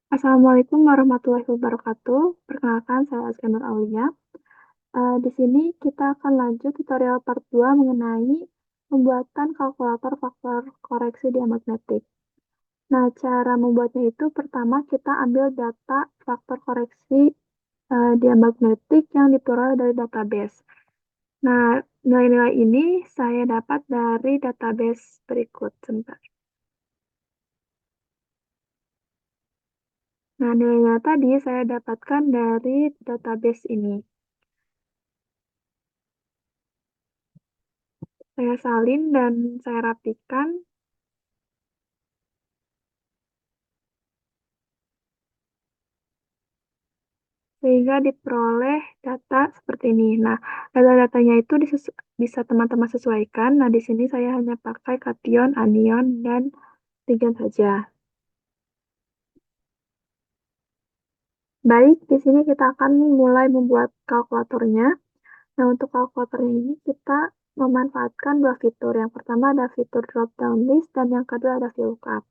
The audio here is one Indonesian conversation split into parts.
Assalamualaikum warahmatullahi wabarakatuh. Perkenalkan, saya Azka Nur Aulia. Di sini kita akan lanjut tutorial part 2 mengenai pembuatan kalkulator faktor koreksi diamagnetik. Nah, cara membuatnya itu pertama kita ambil data faktor koreksi diamagnetik yang diperoleh dari database. Nah, nilai-nilai ini saya dapat dari database berikut. Sebentar. Nah, nilai-nilai tadi saya dapatkan dari database ini. Saya salin dan saya rapikan sehingga diperoleh data seperti ini. Nah, data-datanya itu bisa teman-teman sesuaikan. Nah, di sini saya hanya pakai kation, anion, dan ligan saja. Baik, di sini kita akan mulai membuat kalkulatornya. Nah, untuk kalkulatornya ini kita memanfaatkan dua fitur. Yang pertama ada fitur drop down list dan yang kedua ada VLOOKUP.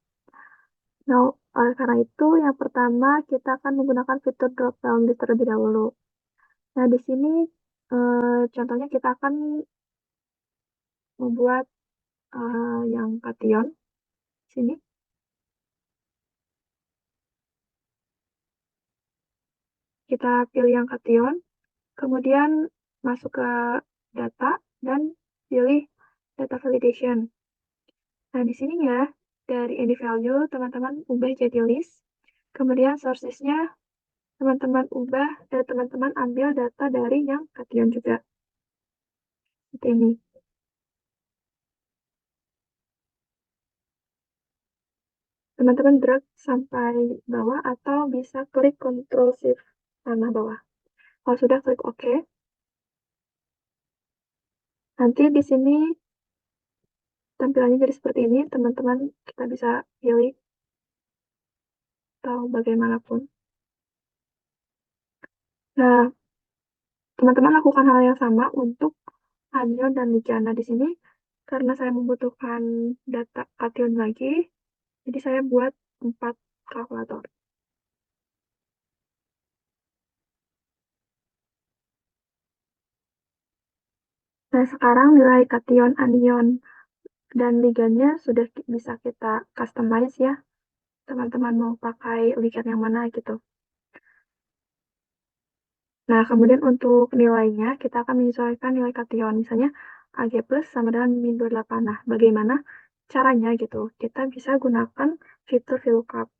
Nah, oleh karena itu, yang pertama kita akan menggunakan fitur drop down list terlebih dahulu. Nah, di sini contohnya kita akan membuat yang kation. Sini kita pilih yang kation, kemudian masuk ke data dan pilih data validation. Nah, di sini ya, dari any value, teman-teman ubah jadi list. Kemudian sources-nya teman-teman ubah dan teman-teman ambil data dari yang kation juga. Seperti ini. Teman-teman drag sampai bawah atau bisa klik Ctrl Shift panah bawah. Kalau sudah klik OK. Nanti di sini tampilannya jadi seperti ini, teman-teman kita bisa pilih atau bagaimanapun. Nah, teman-teman lakukan hal yang sama untuk anion dan ligan. Nah, di sini karena saya membutuhkan data kation lagi, jadi saya buat 4 kalkulator. Nah, sekarang nilai kation, anion, dan ligannya sudah bisa kita customize ya. Teman-teman mau pakai ligan yang mana gitu. Nah, kemudian untuk nilainya, kita akan menyesuaikan nilai kation. Misalnya, AG plus sama dengan min 28. Nah, bagaimana caranya gitu? Kita bisa gunakan fitur VLOOKUP.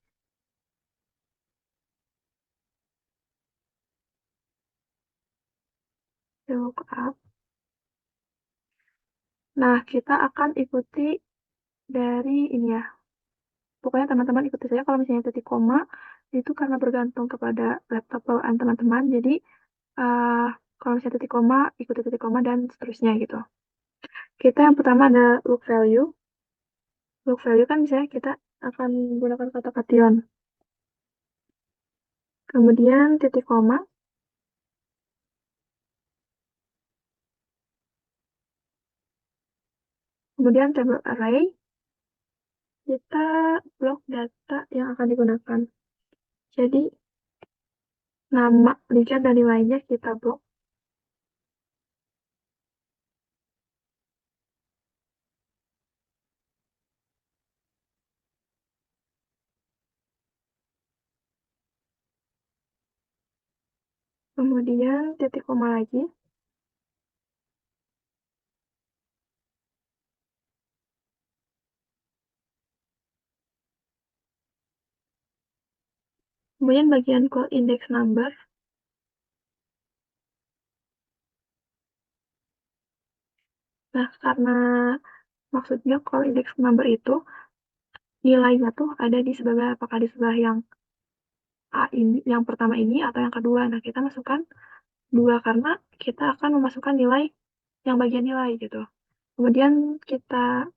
VLOOKUP. Nah, kita akan ikuti dari ini ya. Pokoknya teman-teman ikuti saja kalau misalnya titik koma, itu karena bergantung kepada laptop bawaan teman-teman. Jadi, uh, kalau misalnya titik koma, ikuti titik koma dan seterusnya gitu. Kita yang pertama ada look value. Look value kan misalnya kita akan menggunakan kata kation. Kemudian titik koma, kemudian table array, kita blok data yang akan digunakan. Jadi, nama, ligan, dan nilainya kita blok. Kemudian titik koma lagi. Kemudian bagian call index number. Nah, karena maksudnya call index number itu nilainya tuh ada di sebelah, apakah di sebelah yang A ini, yang pertama ini atau yang kedua. Nah, kita masukkan dua karena kita akan memasukkan nilai yang bagian nilai gitu. Kemudian kita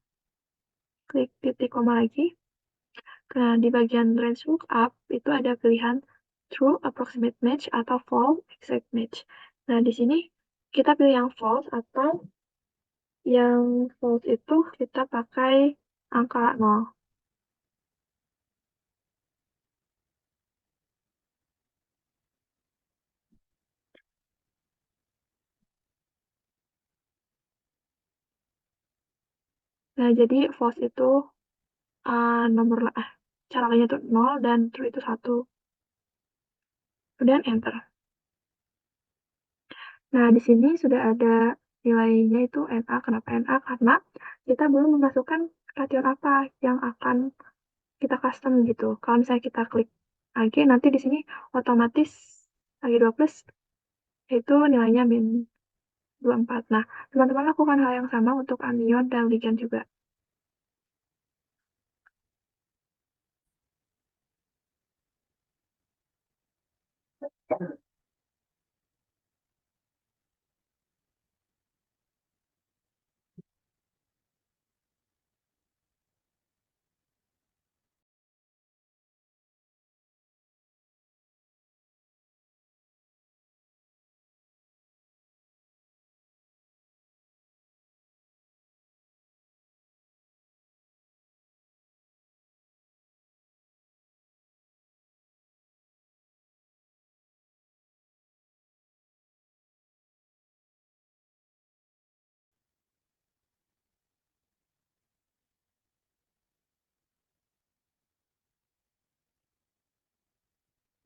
klik titik koma lagi. Nah, di bagian range lookup itu ada pilihan true approximate match atau false exact match. Nah, di sini kita pilih yang false atau yang false itu kita pakai angka 0. Nah, jadi false itu nomor cara lainnya itu 0 dan true itu 1. Kemudian enter. Nah, di sini sudah ada nilainya itu NA. Kenapa NA? Karena kita belum memasukkan ration apa yang akan kita custom gitu. Kalau misalnya kita klik AG, nanti di sini otomatis AG2 plus itu nilainya min 24. Nah, teman-teman lakukan hal yang sama untuk anion dan ligand juga.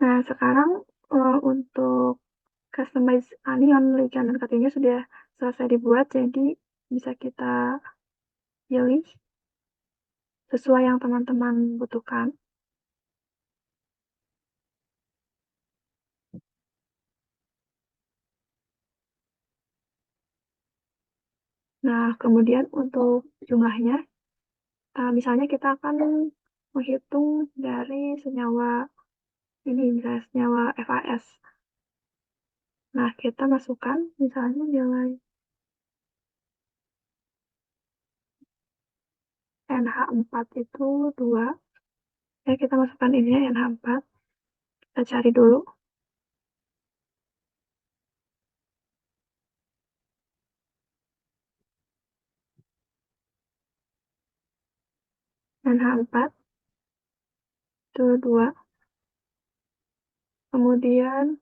Nah, sekarang untuk customize anion, ligand, dan katanya sudah selesai dibuat, jadi bisa kita pilih sesuai yang teman-teman butuhkan. Nah, kemudian untuk jumlahnya, misalnya kita akan menghitung dari senyawa ini, misalnya senyawa FAS. Nah, kita masukkan misalnya nilai NH4 itu 2. Ya, kita masukkan ini ya, NH4. Kita cari dulu. NH4 itu 2. Kemudian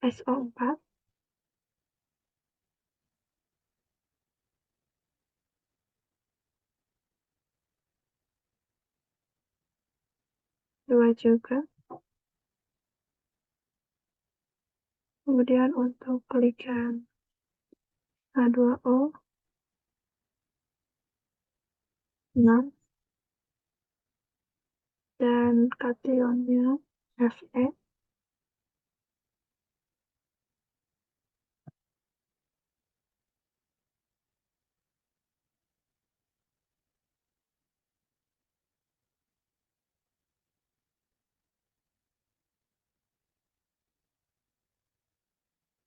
SO4 2 juga. Kemudian untuk ligand H2O 6 dan kationnya Fe.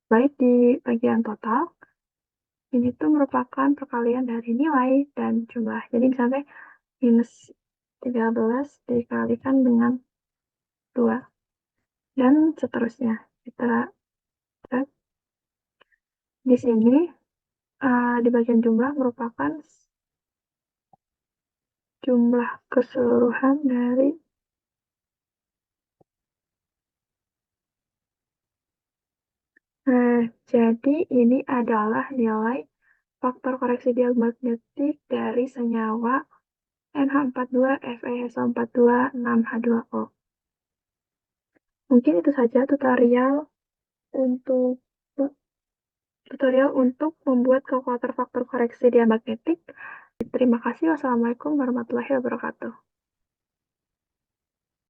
Baik, di bagian total, ini tuh merupakan perkalian dari nilai dan jumlah. Jadi misalnya minus 13 dikalikan dengan 2 dan seterusnya. Kita cek di sini, di bagian jumlah merupakan jumlah keseluruhan dari jadi ini adalah nilai faktor koreksi diamagnetik dari senyawa NH42 FeSO42 6H2O. Mungkin itu saja untuk tutorial untuk membuat kalkulator faktor koreksi diamagnetik. Terima kasih. Wassalamualaikum warahmatullahi wabarakatuh.